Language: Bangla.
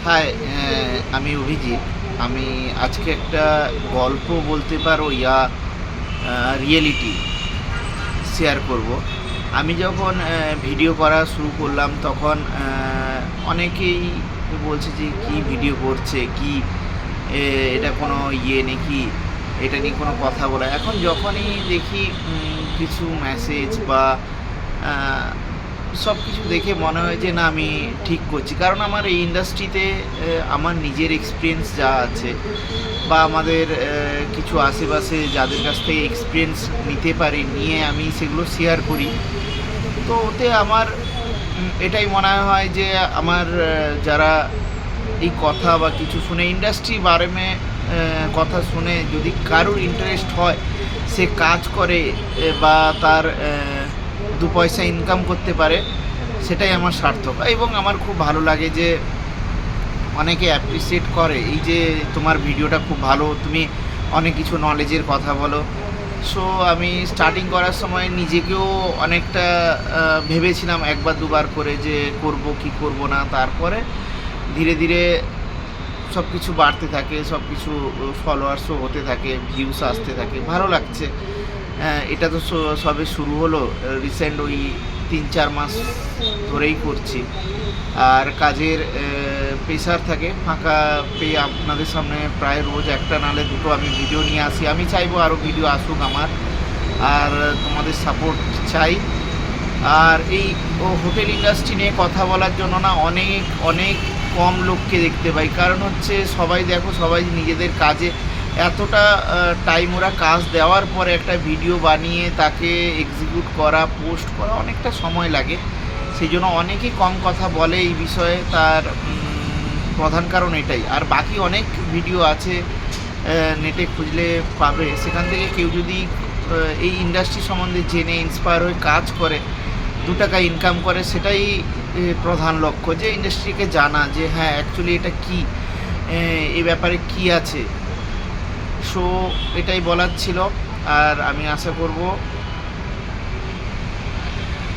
হাই, আমি অভিজিৎ। আমি আজকে একটা গল্প বলতে পারো রিয়েলিটি শেয়ার করব। আমি যখন ভিডিও করা শুরু করলাম তখন অনেকেই বলছে যে কি ভিডিও করছে, কি এটা কোনো নাকি, এটা নিয়ে কোনো কথা বলা। এখন যখনই দেখি কিছু মেসেজ বা সব কিছু দেখে মনে হয় যে না, আমি ঠিক করছি। কারণ আমার এই ইন্ডাস্ট্রিতে আমার নিজের এক্সপিরিয়েন্স যা আছে বা আমাদের কিছু আশেপাশে যাদের কাছ থেকে এক্সপিরিয়েন্স নিতে পারি, নিয়ে আমি সেগুলো শেয়ার করি। তো ওতে আমার এটাই মনে হয় যে আমার যারা এই কথা বা কিছু শুনে ইন্ডাস্ট্রি বারে মে কথা শুনে যদি কারোর ইন্টারেস্ট হয়, সে কাজ করে বা তার দু পয়সা ইনকাম করতে পারে, সেটাই আমার সার্থক। এবং আমার খুব ভালো লাগে যে অনেকে অ্যাপ্রিসিয়েট করে এই যে তোমার ভিডিওটা খুব ভালো, তুমি অনেক কিছু নলেজের কথা বলো। সো আমি স্টার্টিং করার সময় নিজেকেও অনেকটা ভেবেছিলাম একবার দুবার করে যে করব কি করব না। তারপরে ধীরে ধীরে সব কিছু বাড়তে থাকে, সব কিছু ফলোয়ার্সও হতে থাকে, ভিউস আসতে থাকে, ভালো লাগছে। এটা তো সবে শুরু হলো, রিসেন্ট ওই 3-4 মাস ধরেই করছি। আর কাজের প্রেশার থাকে, ফাঁকা পেয়ে আপনাদের সামনে প্রায় রোজ একটা নালে দুটো আমি ভিডিও নিয়ে আসি। আমি চাইবো আরও ভিডিও আসুক আমার, আর তোমাদের সাপোর্ট চাই। আর এই হোটেল ইন্ডাস্ট্রি নিয়ে কথা বলার জন্য না অনেক অনেক কম লোককে দেখতে পাই। কারণ হচ্ছে সবাই দেখো, সবাই নিজেদের কাজে এতটা টাইম, ওরা কাজ দেওয়ার পরে একটা ভিডিও বানিয়ে তাকে এক্সিকিউট করা, পোস্ট করা অনেকটা সময় লাগে। সেই জন্য অনেকেই কম কথা বলে এই বিষয়ে। তার প্রধান কারণ এটাই। আর বাকি অনেক ভিডিও আছে, নেটে খুঁজলে পাবে। সেখান থেকে কেউ যদি এই ইন্ডাস্ট্রি সম্বন্ধে জেনে ইন্সপায়ার হয়ে কাজ করে, 2 টাকা ইনকাম করে, সেটাই প্রধান লক্ষ্য। যে ইন্ডাস্ট্রিকে জানা যে হ্যাঁ অ্যাকচুয়ালি এটা কী, এই ব্যাপারে কী আছে। সো এটাই বলার ছিল। আর আমি আশা করব